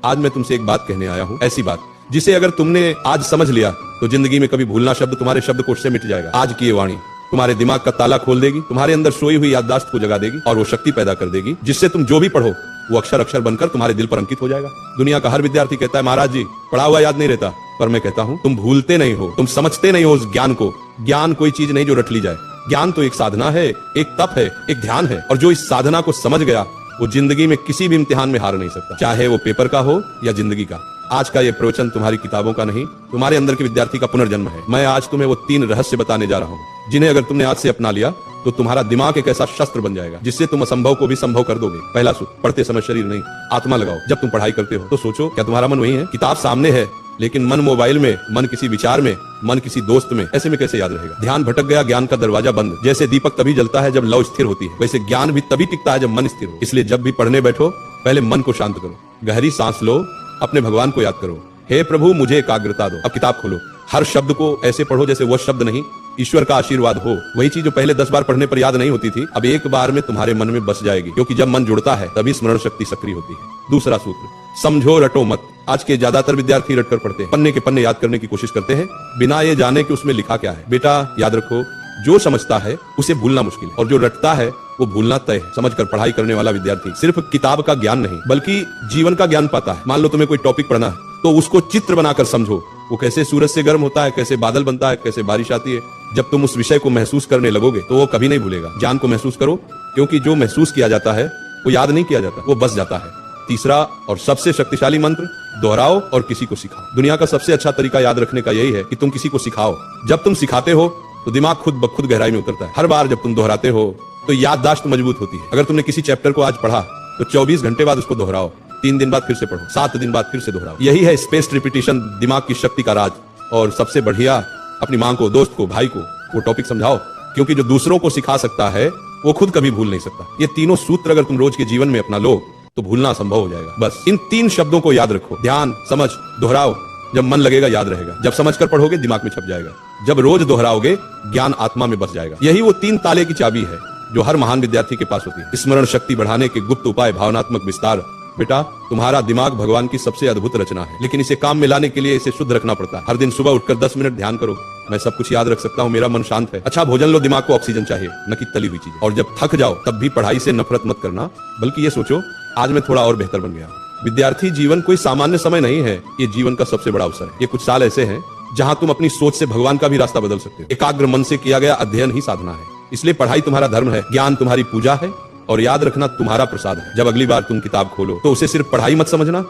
आज मैं तुमसे एक बात कहने आया हूँ, ऐसी बात जिसे अगर तुमने आज समझ लिया तो जिंदगी में कभी भूलना शब्द तुम्हारे शब्दकोश से मिट जाएगा। आज की ये वाणी तुम्हारे दिमाग का ताला खोल देगी, तुम्हारे अंदर सोई हुई याददाश्त को जगा देगी और वो शक्ति पैदा कर देगी जिससे तुम जो भी पढ़ो वो अक्षर अक्षर बनकर तुम्हारे दिल पर अंकित हो जाएगा। दुनिया का हर विद्यार्थी कहता है महाराज जी पढ़ा हुआ याद नहीं रहता, पर मैं कहता हूँ तुम भूलते नहीं हो, तुम समझते नहीं हो उस ज्ञान को। ज्ञान कोई चीज नहीं जो रट ली जाए, ज्ञान तो एक साधना है, एक तप है, एक ध्यान है, और जो इस साधना को समझ गया वो जिंदगी में किसी भी इम्तिहान में हार नहीं सकता, चाहे वो पेपर का हो या जिंदगी का। आज का ये प्रवचन तुम्हारी किताबों का नहीं, तुम्हारे अंदर के विद्यार्थी का पुनर्जन्म है। मैं आज तुम्हें वो 3 रहस्य बताने जा रहा हूँ जिन्हें अगर तुमने आज से अपना लिया तो तुम्हारा दिमाग एक ऐसा शस्त्र बन जाएगा जिससे तुम असंभव को भी संभव कर दोगे। पहला सूत्र, पढ़ते समय शरीर नहीं आत्मा लगाओ। जब तुम पढ़ाई करते हो तो सोचो क्या तुम्हारा मन वही है? किताब सामने है लेकिन मन मोबाइल में, मन किसी विचार में, मन किसी दोस्त में, ऐसे में कैसे याद रहेगा? ध्यान भटक गया, ज्ञान का दरवाजा बंद। जैसे दीपक तभी जलता है जब लौ स्थिर होती है, वैसे ज्ञान भी तभी टिकता है जब मन स्थिर हो। इसलिए जब भी पढ़ने बैठो पहले मन को शांत करो, गहरी सांस लो, अपने भगवान को याद करो, हे प्रभु मुझे एकाग्रता दो। अब किताब खोलो, हर शब्द को ऐसे पढ़ो जैसे वह शब्द नहीं ईश्वर का आशीर्वाद हो। वही चीज जो पहले 10 बार पढ़ने पर याद नहीं होती थी अब एक बार में तुम्हारे मन में बस जाएगी, क्योंकि जब मन जुड़ता है तभी स्मरण शक्ति सक्रिय होती है। दूसरा सूत्र, समझो रटो मत। आज के ज्यादातर विद्यार्थी रट कर पढ़ते हैं, पन्ने के पन्ने याद करने की कोशिश करते हैं बिना ये जाने कि उसमें लिखा क्या है। बेटा याद रखो, जो समझता है उसे भूलना मुश्किल है और जो रटता है वो भूलना तय है। समझकर पढ़ाई करने वाला विद्यार्थी सिर्फ किताब का ज्ञान नहीं बल्कि जीवन का ज्ञान पाता है। मान लो तुम्हें कोई टॉपिक पढ़ना है तो उसको चित्र बनाकर समझो, वो कैसे सूरज से गर्म होता है, कैसे बादल बनता है, कैसे बारिश आती है। जब तुम उस विषय को महसूस करने लगोगे तो वो कभी नहीं भूलेगा। ज्ञान को महसूस करो, क्योंकि जो महसूस किया जाता है वो याद नहीं किया जाता, वो बस जाता है। तीसरा और सबसे शक्तिशाली मंत्र, दोहराओ और किसी को सिखाओ। दुनिया का सबसे अच्छा तरीका याद रखने का यही है कि तुम किसी को सिखाओ। जब तुम सिखाते हो तो दिमाग खुद ब खुद गहराई में उतरता है। हर बार जब तुम दोहराते हो तो याददाश्त मजबूत होती है। अगर तुमने किसी चैप्टर को आज पढ़ा तो 24 घंटे बाद उसको दोहराओ, 3 दिन बाद फिर से पढ़ो, 7 दिन बाद फिर से दोहराओ। यही है स्पेस्ड रिपीटिशन, दिमाग की शक्ति का राज। और सबसे बढ़िया, अपनी माँ को, दोस्त को, भाई को वो टॉपिक समझाओ, क्योंकि जो दूसरों को सिखा सकता है वो खुद कभी भूल नहीं सकता। ये तीनों सूत्र अगर तुम रोज के जीवन में अपना लो तो भूलना संभव हो जाएगा। बस इन 3 शब्दों को याद रखो, ध्यान, समझ, दोहराओ। जब मन लगेगा याद रहेगा, जब समझ कर पढ़ोगे दिमाग में छप जाएगा, जब रोज दोहराओगे ज्ञान आत्मा में बस जाएगा। यही वो 3 ताले की चाबी है जो हर महान विद्यार्थी के पास होती है। स्मरण शक्ति बढ़ाने के गुप्त उपाय, भावनात्मक विस्तार। बेटा तुम्हारा दिमाग भगवान की सबसे अद्भुत रचना है, लेकिन इसे काम में लाने के लिए इसे शुद्ध रखना पड़ता है। हर दिन सुबह उठकर 10 मिनट ध्यान करो, मैं सब कुछ याद रख सकता हूँ, मेरा मन शांत है। अच्छा भोजन लो, दिमाग को ऑक्सीजन चाहिए, न कि तली हुई चीज। और जब थक जाओ तब भी पढ़ाई से नफरत मत करना, बल्कि ये सोचो आज मैं थोड़ा और बेहतर बन गया। विद्यार्थी जीवन कोई सामान्य समय नहीं है, ये जीवन का सबसे बड़ा अवसर है। ये कुछ साल ऐसे हैं जहां तुम अपनी सोच से भगवान का भी रास्ता बदल सकते हो। एकाग्र मन से किया गया अध्ययन ही साधना है। इसलिए पढ़ाई तुम्हारा धर्म है, ज्ञान तुम्हारी पूजा है और याद रखना तुम्हारा प्रसाद है। जब अगली बार तुम किताब खोलो तो उसे सिर्फ पढ़ाई मत समझना,